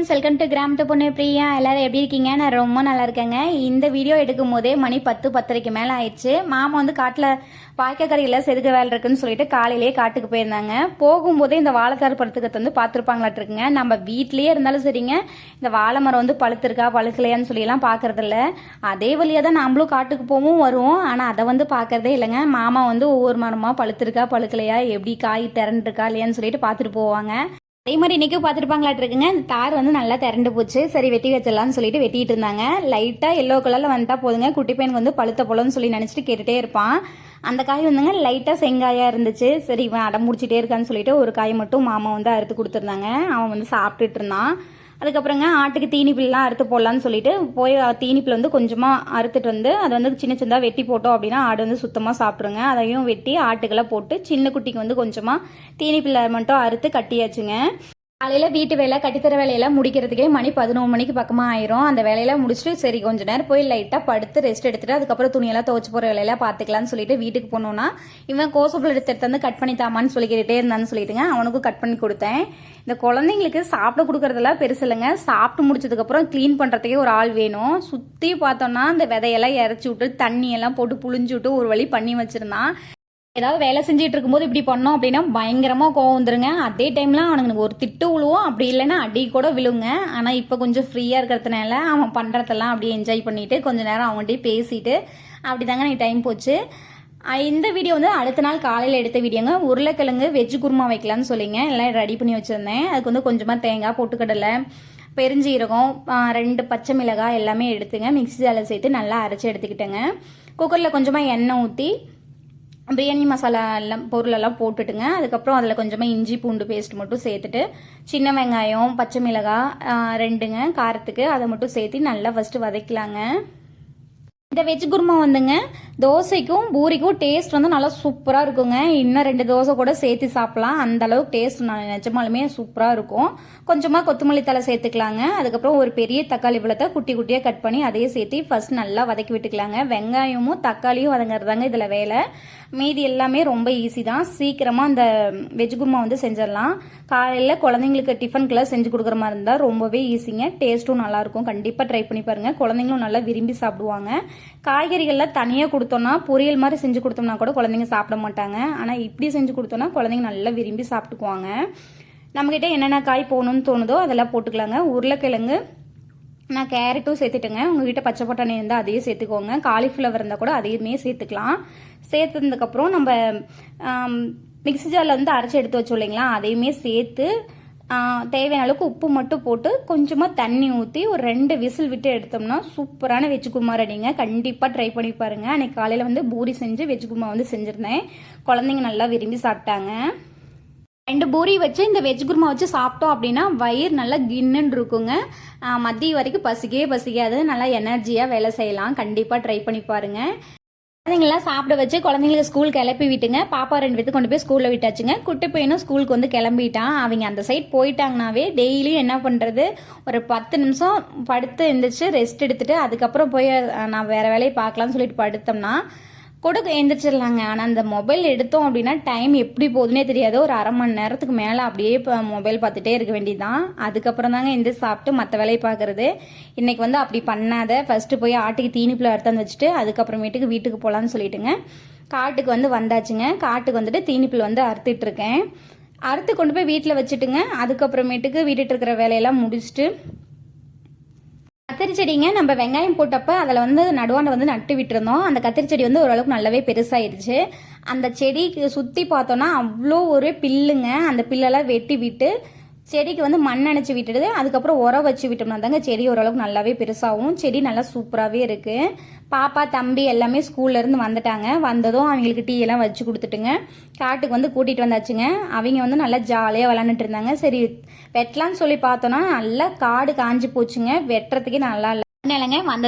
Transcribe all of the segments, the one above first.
Friends, welcome to கிராமத்து பொண்ணு பிரியா. எல்லாரும் எப்படி இருக்கீங்க? நான் ரொம்ப நல்லா இருக்கேங்க. இந்த வீடியோ எடுக்கும் போதே மணி 10:10க்கு மேலே ஆயிடுச்சு. மாமா வந்து காட்டில் வாய்க்காக்கரையில் செதுக்க வேலை இருக்குன்னு சொல்லிட்டு காலையிலேயே காட்டுக்கு போயிருந்தாங்க. போகும்போதே இந்த வாழைத்தார் பழுத்துக்கிறது வந்து பார்த்துருப்பாங்களாட்டிருக்குங்க. நம்ம வீட்லேயே இருந்தாலும் சரிங்க, இந்த வாழை மரம் வந்து பழுத்திருக்கா பழுக்கலையான்னு சொல்லியெல்லாம் பார்க்கறதில்ல. அதே வழியாக தான் நம்மளும் காட்டுக்கு போகவும் வருவோம். ஆனால் அதை வந்து பார்க்கறதே இல்லைங்க. மாமா வந்து ஒவ்வொரு மரமாக பழுத்திருக்கா பழுக்கலையா, எப்படி காய் திரண்டுருக்கா இல்லையான்னு சொல்லிட்டு பார்த்துட்டு போவாங்க. அதே மாதிரி இன்றைக்கும் பார்த்துருப்பாங்களாட்டிருக்குங்க. இந்த தார் வந்து நல்லா திரண்டு போச்சு. சரி வெட்டி வச்சிடலான்னு சொல்லிட்டு வெட்டிட்டு இருந்தாங்க. லைட்டாக எல்லோ கலரில் வந்துட்டா போதுங்க, குட்டி பையனுக்கு வந்து பழுத்த போலன்னு சொல்லி நினச்சிட்டு கேட்டுகிட்டே இருப்பான். அந்த காய் வந்துங்க லைட்டாக செங்காயாக இருந்துச்சு. சரி இவன் அடம் முடிச்சிட்டே இருக்கான்னு சொல்லிட்டு ஒரு காய் மட்டும் மாமா வந்து அறுத்து கொடுத்துருந்தாங்க. அவன் வந்து சாப்பிட்டுட்டு இருந்தான். அதுக்கப்புறங்க ஆட்டுக்கு தீனிப்பில்லாம் அறுத்து போடலான்னு சொல்லிட்டு போய் தீனிப்பில் வந்து கொஞ்சமாக அறுத்துட்டு வந்து அதை வந்து சின்ன சின்னதாக வெட்டி போட்டோம் அப்படின்னா ஆடு வந்து சுத்தமாக சாப்பிட்ருங்க. அதையும் வெட்டி ஆட்டுக்கெல்லாம் போட்டு சின்ன குட்டிக்கு வந்து கொஞ்சமாக தீனிப்பில் மட்டும் அறுத்து கட்டியாச்சுங்க. காலையில் வீட்டு வேலை கட்டித்தர வேலையெல்லாம் முடிக்கிறதுக்கே மணி 11 மணிக்கு பக்கமாக ஆயிரும். அந்த வேலையெல்லாம் முடிச்சுட்டு சரி கொஞ்ச நேரம் போய் லைட்டாக படுத்து ரெஸ்ட் எடுத்துட்டு அதுக்கப்புறம் துணியெல்லாம் துவச்சி போகிற வேலையெல்லாம் பார்த்துக்கலான்னு சொல்லிட்டு வீட்டுக்கு போனோன்னா இவன் கோசப்பில் எடுத்து வந்து கட் பண்ணி தாமான்னு சொல்லிக்கிட்டே இருந்தான்னு சொல்லிட்டுங்க அவனுக்கும் கட் பண்ணி கொடுத்தேன். இந்த குழந்தைங்களுக்கு சாப்பிட கொடுக்கறதெல்லாம் பெருசு இல்லைங்க. சாப்பிட்டு முடிச்சதுக்கப்புறம் க்ளீன் பண்ணுறதுக்கே ஒரு ஆள் வேணும். சுற்றி பார்த்தோன்னா இந்த விதையெல்லாம் இறச்சி விட்டு தண்ணியெல்லாம் போட்டு புழிஞ்சு விட்டு ஒரு வழி பண்ணி வச்சுருந்தான். ஏதாவது வேலை செஞ்சுட்டு இருக்கும்போது இப்படி பண்ணோம் அப்படின்னா பயங்கரமாக கோவம் வந்துருங்க. அதே டைம்லாம் அவனுக்கு ஒரு திட்டு விழுவோம், அப்படி இல்லைன்னா அடி கூட விழுங்க. ஆனால் இப்போ கொஞ்சம் ஃப்ரீயாக இருக்கிறதுனால அவன் பண்ணுறதெல்லாம் அப்படியே என்ஜாய் பண்ணிட்டு கொஞ்ச நேரம் அவன்கிட்டயே பேசிட்டு அப்படி தாங்க எனக்கு டைம் போச்சு. இந்த வீடியோ வந்து அடுத்த நாள் காலையில் எடுத்த வீடியோங்க. உருளைக்கிழங்கு வெஜ்ஜு குருமா வைக்கலான்னு சொல்லிங்க எல்லாம் ரெடி பண்ணி வச்சுருந்தேன். அதுக்கு வந்து கொஞ்சமாக தேங்காய் பொட்டுக்கடலை பெருஞ்சீரகம் 2 பச்சை மிளகாய் எல்லாமே எடுத்துங்க மிக்ஸி ஜாரில் சேர்த்து நல்லா அரைச்சி எடுத்துக்கிட்டேங்க. குக்கரில் கொஞ்சமாக எண்ணெய் ஊற்றி பிரியாணி மசாலா எல்லாம் பொருளெல்லாம் போட்டுட்டுங்க. அதுக்கப்புறம் அதில் கொஞ்சமாக இஞ்சி பூண்டு பேஸ்ட் மட்டும் சேர்த்துட்டு சின்ன வெங்காயம் பச்சை மிளகாய் 2ங்க காரத்துக்கு அதை மட்டும் சேர்த்து நல்லா ஃபஸ்ட்டு வதக்கலாங்க. இந்த வெஜ் குருமா வந்துங்க தோசைக்கும் பூரிக்கும் டேஸ்ட் வந்து நல்லா சூப்பராக இருக்குங்க. இன்னும் 2 தோசை கூட சேர்த்து சாப்பிட்லாம். அந்த அளவுக்கு டேஸ்ட் நிஜமாலுமே சூப்பராக இருக்கும். கொஞ்சமாக கொத்தமல்லி தலை சேர்த்துக்கலாங்க. அதுக்கப்புறம் ஒரு பெரிய தக்காளி பழத்தை குட்டி குட்டியாக கட் பண்ணி அதையே சேர்த்து ஃபர்ஸ்ட் நல்லா வதக்கி விட்டுக்கலாங்க. வெங்காயமும் தக்காளியும் வதங்குறதாங்க இதில் வேலை. மீதி எல்லாமே ரொம்ப ஈஸி தான். சீக்கிரமாக இந்த வெஜ் குருமா வந்து செஞ்சிடலாம். காலையில் குழந்தைங்களுக்கு டிஃபனுக்கெல்லாம் செஞ்சு கொடுக்குற மாதிரி இருந்தால் ரொம்பவே ஈஸிங்க. டேஸ்ட்டும் நல்லாயிருக்கும். கண்டிப்பாக ட்ரை பண்ணி பாருங்கள். குழந்தைங்களும் நல்லா விரும்பி சாப்பிடுவாங்க. காய்கறிகள்லாம் தனியாக கொடுத்தோன்னா பொரியல் மாதிரி செஞ்சு கொடுத்தோம்னா கூட குழந்தைங்க சாப்பிட மாட்டாங்க. ஆனால் இப்படி செஞ்சு கொடுத்தோன்னா குழந்தைங்க நல்லா விரும்பி சாப்பிட்டுக்குவாங்க. நம்மக்கிட்ட என்னென்ன காய் போகணுன்னு தோணுதோ அதெல்லாம் போட்டுக்கலாங்க. உருளைக்கிழங்கு நான் கேரட்டும் சேர்த்துட்டேங்க. உங்ககிட்ட பச்சை பட்டாணி இருந்தால் அதையும் சேர்த்துக்கோங்க. காலிஃப்ளவர் இருந்தால் கூட அதையுமே சேர்த்துக்கலாம். சேர்த்ததுக்கப்புறம் நம்ம மிக்ஸி ஜாரில் வந்து அரைச்சி எடுத்து வச்சோம் இல்லைங்களா, அதையுமே சேர்த்து தேவையான அளவுக்கு உப்பு மட்டும் போட்டு கொஞ்சமாக தண்ணி ஊற்றி ஒரு 2 விசில் விட்டு எடுத்தோம்னா சூப்பரான வெஜ் குருமா ரெடிங்க. கண்டிப்பாக ட்ரை பண்ணி பாருங்கள். அன்றைக்கி காலையில் வந்து பூரி செஞ்சு வெஜ் குருமா வந்து செஞ்சுருந்தேன். குழந்தைங்க நல்லா விரும்பி சாப்பிட்டாங்க. 2 பூரி வச்சு இந்த வெஜ் குருமா வச்சு சாப்பிட்டோம் அப்படின்னா வயிறு நல்லா கின்னுன்னு இருக்குங்க. மதியம் வரைக்கும் பசிக்காது. நல்லா எனர்ஜியாக வேலை செய்யலாம். கண்டிப்பாக ட்ரை பண்ணி பாருங்கள். குழந்தைங்களாம் சாப்பிட வச்சு குழந்தைங்களுக்கு ஸ்கூல் கிளப்பி விட்டுங்க. பாப்பா 2 பேருக்கு கொண்டு போய் ஸ்கூலில் விட்டாச்சுங்க. குட்டி பையனும் ஸ்கூலுக்கு வந்து கிளம்பிட்டான். அவங்க அந்த சைட் போயிட்டாங்கனாவே டெய்லியும் என்ன பண்ணுறது, ஒரு 10 நிமிஷம் படுத்து எழுந்திரிச்சு ரெஸ்ட் எடுத்துட்டு அதுக்கப்புறம் போய் நான் வேறு வேலையை பார்க்கலாம்னு சொல்லிட்டு படுத்தோம்னா கூட எழுந்திரிச்சிடலாங்க. ஆனால் அந்த மொபைல் எடுத்தோம் அப்படின்னா டைம் எப்படி போகுதுன்னே தெரியாது. ஒரு அரை மணி நேரத்துக்கு மேலே அப்படியே இப்போ மொபைல் பார்த்துட்டே இருக்க வேண்டியதுதான். அதுக்கப்புறம் தாங்க எந்திரிச்சு சாப்பிட்டு மற்ற வேலையை பார்க்குறது. இன்றைக்கி வந்து அப்படி பண்ணாத, ஃபஸ்ட்டு போய் ஆட்டுக்கு தீனிப்பில் அறுத்தாந்து வச்சுட்டு அதுக்கப்புறமேட்டுக்கு வீட்டுக்கு போகலான்னு சொல்லிட்டுங்க காட்டுக்கு வந்து வந்தாச்சுங்க. காட்டுக்கு வந்துட்டு தீனிப்பில் வந்து அறுத்துட்ருக்கேன். அறுத்து கொண்டு போய் வீட்டில் வச்சுட்டுங்க. அதுக்கப்புறமேட்டுக்கு வீட்டுட்டு இருக்கிற வேலையெல்லாம் முடிச்சுட்டு கத்திரி செடிங்க நம்ம வெங்காயம் போட்டப்ப அதில் வந்து நடுவாண்ட வந்து நட்டு விட்டுருந்தோம். அந்த கத்திரி செடி வந்து ஓரளவுக்கு நல்லாவே பெருசாகிடுச்சு. அந்த செடிக்கு சுற்றி பார்த்தோன்னா அவ்வளோ ஒரு பில்லுங்க. அந்த பில்லெல்லாம் வெட்டி விட்டு செடிக்கு வந்து மண் அணைச்சி விட்டுடுது. அதுக்கப்புறம் உரம் வச்சு விட்டோம்னா தாங்க செடி ஓரளவுக்கு நல்லாவே பெருசாகும். செடி நல்லா சூப்பராகவே இருக்குது. பாப்பா தம்பி எல்லாமே ஸ்கூல்லேருந்து வந்துட்டாங்க. வந்ததும் அவங்களுக்கு டீ எல்லாம் வச்சு கொடுத்துட்டுங்க காட்டுக்கு வந்து கூட்டிகிட்டு வந்தாச்சுங்க. அவங்க வந்து நல்லா ஜாலியாக விளாண்டுட்டு இருந்தாங்க. சரி வெட்டலான்னு சொல்லி பார்த்தோன்னா நல்லா காடு காஞ்சி போச்சுங்க. வெட்டுறதுக்கே நல்லா இல்லை. இல்லைங்க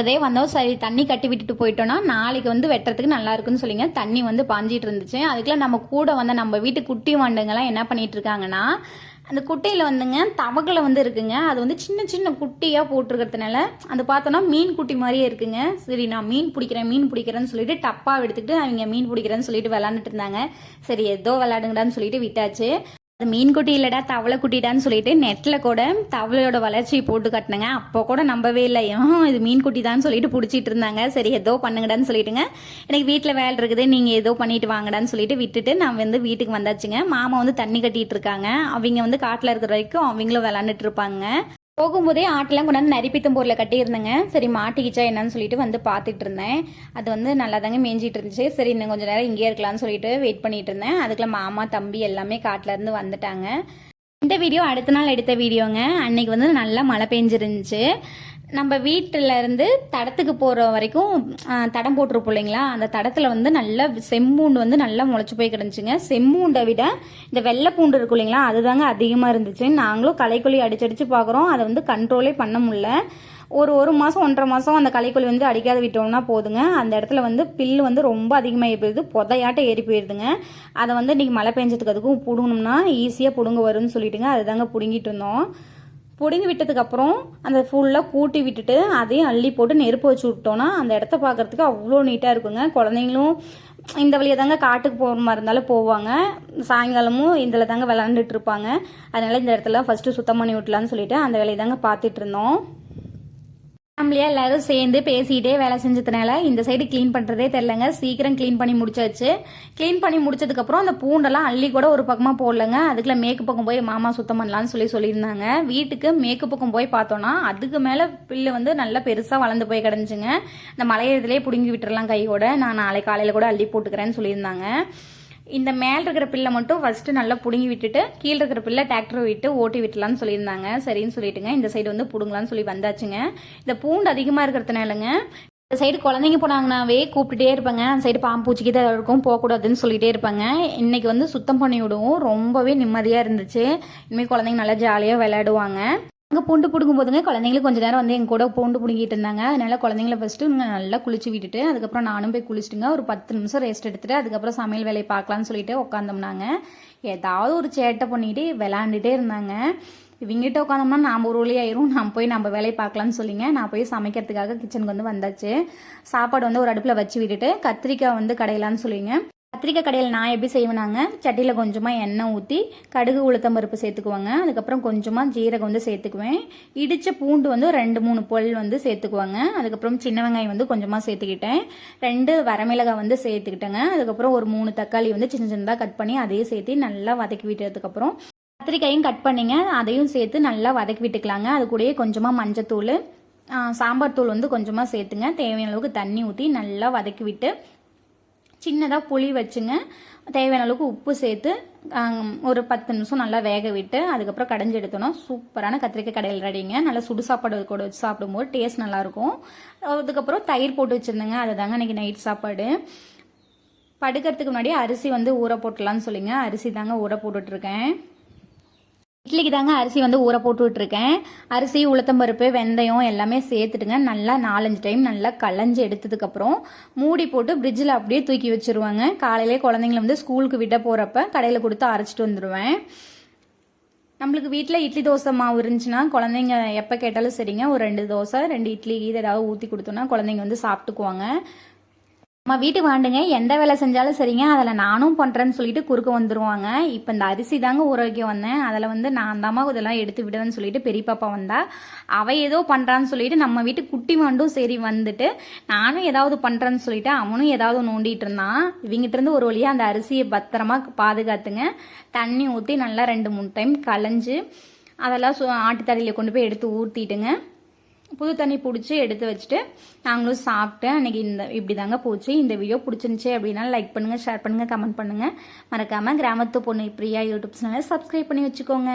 வந்தோம் சரி தண்ணி கட்டி விட்டுட்டு போயிட்டோன்னா நாளைக்கு வந்து வெட்டுறதுக்கு நல்லா இருக்குன்னு சொல்லிங்க தண்ணி வந்து பாஞ்சிட்டு இருந்துச்சு. அதுக்குள்ள நம்ம கூட வந்து நம்ம வீட்டு குட்டி வாண்டுங்கெல்லாம் என்ன பண்ணிட்டு இருக்காங்கன்னா, அந்த குட்டையில் வந்துங்க தவக்கலை வந்து இருக்குங்க. அது வந்து சின்ன சின்ன குட்டியாக போட்டிருக்கிறதுனால அது பார்த்தோன்னா மீன் குட்டி மாதிரியே இருக்குங்க. சரி நான் மீன் பிடிக்கிறேன்னு சொல்லிட்டு டப்பா எடுத்துக்கிட்டு அவங்க மீன் பிடிக்கிறேன்னு சொல்லிட்டு விளாண்டுட்டு இருந்தாங்க. சரி ஏதோ விளாடுங்கடான்னு சொல்லிட்டு விட்டாச்சு. அது மீன் குட்டி இல்லடா தவளை குட்டிடான்னு சொல்லிட்டு நெட்டில் கூட தவளையோட வளர்ச்சியை போட்டு கட்டினேங்க. அப்போ கூட நம்பவே இல்லை, இது மீன் குட்டி தான் சொல்லிட்டு பிடிச்சிட்டு இருந்தாங்க. சரி ஏதோ பண்ணுங்கடான்னு சொல்லிட்டுங்க, எனக்கு வீட்டில் வேலை இருக்குது, நீங்கள் ஏதோ பண்ணிட்டு வாங்கடான்னு சொல்லிட்டு விட்டுட்டு நான் வந்து வீட்டுக்கு வந்தாச்சுங்க. மாமா வந்து தண்ணி கட்டிட்டு இருக்காங்க. அவங்க வந்து காட்டில் இருக்கிற வரைக்கும் அவங்களும் விளாண்டுட்டு இருப்பாங்க. போகும்போதே ஆட்டெல்லாம் கொண்டாந்து நரிப்பித்தம்பூரில் கட்டியிருந்தேங்க. சரி மாட்டிக்கிச்சா என்னன்னு சொல்லிட்டு வந்து பார்த்துட்டு இருந்தேன். அது வந்து நல்லா தாங்க மேய்ஞ்சிட்டு இருந்துச்சு. சரி இன்னும் கொஞ்சம் நேரம் இங்கேயே இருக்கலாம்னு சொல்லிட்டு வெயிட் பண்ணிட்டு இருந்தேன். அதுக்குள்ள மாமா தம்பி எல்லாமே காட்டில இருந்து வந்துட்டாங்க. இந்த வீடியோ அடுத்த நாள் எடுத்த வீடியோங்க. அன்னைக்கு வந்து நல்லா மழை பெஞ்சிருந்துச்சு. நம்ம வீட்டில் இருந்து தடத்துக்கு போகிற வரைக்கும் தடம் போட்டிருப்போம் இல்லைங்களா, அந்த தடத்தில் வந்து நல்லா செம்மூண்டு வந்து நல்லா முளைச்சி போய் கிடந்துச்சுங்க. செம்மூண்டை விட இந்த வெள்ளை பூண்டு இருக்கும் இல்லைங்களா, அதுதாங்க அதிகமாக இருந்துச்சு. நாங்களும் களைக்கொல்லி அடிச்சடிச்சு பார்க்குறோம், அதை வந்து கண்ட்ரோலே பண்ண முடியல. ஒரு மாதம் 1.5 மாதம் அந்த களைக்கொல்லி வந்து அடிக்காத விட்டோம்னா போதுங்க, அந்த இடத்துல வந்து பில்லு வந்து ரொம்ப அதிகமாக போயிடுது, புதையாட்டம் ஏறி போயிடுதுங்க. அதை வந்து இன்றைக்கி மழை பெஞ்சதுக்கு அதுக்கும் பிடுங்கணும்னா ஈஸியாக பிடுங்க வரும்னு சொல்லிட்டுங்க அதுதாங்க பிடுங்கிட்டு இருந்தோம். பிடுங்கி விட்டதுக்கப்புறம் அந்த ஃபுல்லாக கூட்டி விட்டுட்டு அதையும் அள்ளி போட்டு நெருப்பு வச்சு விட்டோன்னா அந்த இடத்த பார்க்குறதுக்கு அவ்வளோ நீட்டாக இருக்குங்க. குழந்தைங்களும் இந்த வழியாக தாங்க காட்டுக்கு போகிற மாதிரி இருந்தாலும் போவாங்க, சாயங்காலமும் இதில் தாங்க விளாண்டுட்டு இருப்பாங்க. அதனால் இந்த இடத்துல ஃபஸ்ட்டு சுத்தம் பண்ணி விட்டலான்னு சொல்லிட்டு அந்த வேலையை தாங்க பார்த்துட்டு இருந்தோம். ஃபேமிலியா எல்லாரும் சேர்ந்து பேசிக்கிட்டே வேலை செஞ்சதுனால இந்த சைடு க்ளீன் பண்ணுறதே தெரிலங்க. சீக்கிரம் க்ளீன் பண்ணி முடிச்சாச்சு. க்ளீன் பண்ணி முடிச்சதுக்கப்புறம் அந்த பூண்டெல்லாம் அள்ளி கூட ஒரு பக்கமாக போடலங்க. அதுக்குள்ள மேற்கு பக்கம் போய் மாமா சுத்தம் பண்ணலான்னு சொல்லியிருந்தாங்க. வீட்டுக்கு மேற்கு பக்கம் போய் பார்த்தோன்னா அதுக்கு மேலே பில்லு வந்து நல்லா பெருசாக வளர்ந்து போய் கிடந்துச்சுங்க. இந்த மலையறதுலேயே பிடுங்கி விட்டுறலாம் கையோட, நான் நாளை காலையில் கூட அள்ளி போட்டுக்கிறேன்னு சொல்லியிருந்தாங்க. இந்த மேல் இருக்கிற பில்லை மட்டும் ஃபஸ்ட்டு நல்லா பிடுங்கி விட்டுட்டு கீழே இருக்கிற பில்லை டிராக்டர் விட்டு ஓட்டி விட்டுலான்னு சொல்லியிருந்தாங்க. சரின்னு சொல்லிட்டுங்க இந்த சைடு வந்து பிடுங்கலான்னு சொல்லி வந்தாச்சுங்க. இந்த பூண்டு அதிகமாக இருக்கிறதுனாலங்க இந்த சைடு குழந்தைங்க போனாங்கன்னாவே கூப்பிட்டுட்டே இருப்பாங்க, அந்த சைடு பாம்பு பூச்சிக்கு தான் இருக்கும், போகக்கூடாதுன்னு சொல்லிட்டே இருப்பாங்க. இன்னைக்கு வந்து சுத்தம் பண்ணி விடுவோம், ரொம்பவே நிம்மதியாக இருந்துச்சு. இனிமேல் குழந்தைங்க நல்லா ஜாலியாக விளையாடுவாங்க. அங்கே பூண்டு பிடுங்கும் போதுங்க குழந்தைங்களுக்கு கொஞ்சம் நேரம் வந்து எங்கள் கூட பூண்டு பிடுங்கிட்டு இருந்தாங்க. அதனால குழந்தைங்கள ஃபஸ்ட்டு நல்லா குளிச்சு விட்டுட்டு அதுக்கப்புறம் நானும் போய் குளிச்சுட்டுங்க ஒரு 10 நிமிஷம் ரெஸ்ட் எடுத்துட்டு அதுக்கப்புறம் சமையல் வேலையை பார்க்கலான்னு சொல்லிட்டு உட்காந்தோம்னாங்க. ஏதாவது ஒரு சேட்டை பண்ணிட்டு விளாண்டுட்டே இருந்தாங்க. இவங்ககிட்ட உட்காந்தோம்னா நாம் ஒரு வழியாயிரும், நம்ம வேலையை பார்க்கலான்னு சொல்லிங்க நான் போய் சமைக்கிறதுக்காக கிச்சனுக்கு வந்து வந்தாச்சு. சாப்பாடு வந்து ஒரு அடுப்பில் வச்சு விட்டுட்டு கத்திரிக்காய் வந்து கடையலான்னு சொல்லிங்க. கத்திரிக்காய் கடையில் நான் எப்படி செய்வேனாங்க, சட்டியில் கொஞ்சமாக எண்ணெய் ஊற்றி கடுகு உளுத்தம் பருப்பு சேர்த்துக்குவாங்க. அதுக்கப்புறம் கொஞ்சமாக ஜீரகம் வந்து சேர்த்துக்குவேன். இடித்த பூண்டு வந்து 2-3 பல் வந்து சேர்த்துக்குவாங்க. அதுக்கப்புறம் சின்ன வெங்காயம் வந்து கொஞ்சமாக சேர்த்துக்கிட்டேன். 2 வரமிளகாய் வந்து சேர்த்துக்கிட்டேங்க. அதுக்கப்புறம் ஒரு 3 தக்காளி வந்து சின்ன சின்னதாக கட் பண்ணி அதையும் சேர்த்து நல்லா வதக்கி விட்டதுக்கப்புறம் கத்திரிக்காயும் கட் பண்ணிங்க, அதையும் சேர்த்து நல்லா வதக்கி விட்டுக்கலாங்க. அது கூடயே கொஞ்சமாக மஞ்சத்தூள், சாம்பார் தூள் வந்து கொஞ்சமாக சேர்த்துங்க. தேவையான அளவுக்கு தண்ணி ஊற்றி நல்லா வதக்கி விட்டு சின்னதாக புளி வச்சுங்க, தேவையான அளவுக்கு உப்பு சேர்த்து ஒரு 10 நிமிஷம் நல்லா வேக விட்டு அதுக்கப்புறம் கடைஞ்சி எடுத்தோன்னா சூப்பரான கத்திரிக்காய் கடையில் ரெடிங்க. நல்லா சுடு சாப்பாடு கூட வச்சு சாப்பிடும்போது டேஸ்ட் நல்லாயிருக்கும். அதுக்கப்புறம் தயிர் போட்டு வச்சுருந்தேங்க, அது தாங்க இன்றைக்கி நைட் சாப்பாடு. படுக்கிறதுக்கு முன்னாடி அரிசி வந்து ஊற போட்டுடலான்னு சொல்லிங்க அரிசி தாங்க ஊற போட்டுட்ருக்கேன். இட்லிக்கு தாங்க அரிசி வந்து ஊற போட்டு விட்டுருக்கேன். அரிசி உளுத்தம்பருப்பு வெந்தயம் எல்லாமே சேர்த்துட்டுங்க நல்லா 4-5 டைம் நல்லா களைஞ்சி எடுத்ததுக்கப்புறம் மூடி போட்டு ஃப்ரிட்ஜில் அப்படியே தூக்கி வச்சுருவாங்க. காலையிலே குழந்தைங்கள வந்து ஸ்கூலுக்கு விட போகிறப்ப கடையில் கொடுத்து அரைச்சிட்டு வந்துடுவேன். நம்மளுக்கு வீட்டில் இட்லி தோசை மாவு இருந்துச்சுன்னா குழந்தைங்க எப்போ கேட்டாலும் சரிங்க, ஒரு 2 தோசை 2 இட்லி இது ஏதாவது ஊற்றி கொடுத்தோன்னா குழந்தைங்க வந்து சாப்பிட்டுக்குவாங்க. நம்ம வீட்டுக்கு வாண்டுங்க எந்த வேலை செஞ்சாலும் சரிங்க அதில் நானும் பண்ணுறேன்னு சொல்லிட்டு குறுக்க வந்துடுவாங்க. இப்போ இந்த அரிசி தாங்க ஊற வைக்க வந்தேன், அதில் வந்து நான் தாம்மா இதெல்லாம் எடுத்து விடுவேன்னு சொல்லிட்டு பெரிய பாப்பா வந்தா, அவள் ஏதோ பண்ணுறான்னு சொல்லிட்டு நம்ம வீட்டு குட்டி மாண்டும் சரி வந்துட்டு நானும் ஏதாவது பண்ணுறேன்னு சொல்லிட்டு அவனும் ஏதாவது நோண்டிட்டு இருந்தான். இவங்கிட்ட இருந்து ஒரு வழியாக அந்த அரிசியை பத்திரமா பாதுகாத்துங்க தண்ணி ஊற்றி நல்லா 2-3 டைம் களைஞ்சு அதெல்லாம் ஆட்டுத்தடியில் கொண்டு போய் எடுத்து ஊற்றிட்டுங்க புது தண்ணி பிடிச்சி எடுத்து வச்சுட்டு நாங்களும் சாப்பிட்டு அன்றைக்கி இப்படி தாங்க போச்சு. இந்த வீடியோ பிடிச்சிருந்துச்சி அப்படின்னா லைக் பண்ணுங்கள், ஷேர் பண்ணுங்கள், கமெண்ட் பண்ணுங்கள். மறக்காமல் கிராமத்து பொண்ணு பிரியா யூடியூப் சேனலை சப்ஸ்கிரைப் பண்ணி வச்சுக்கோங்க.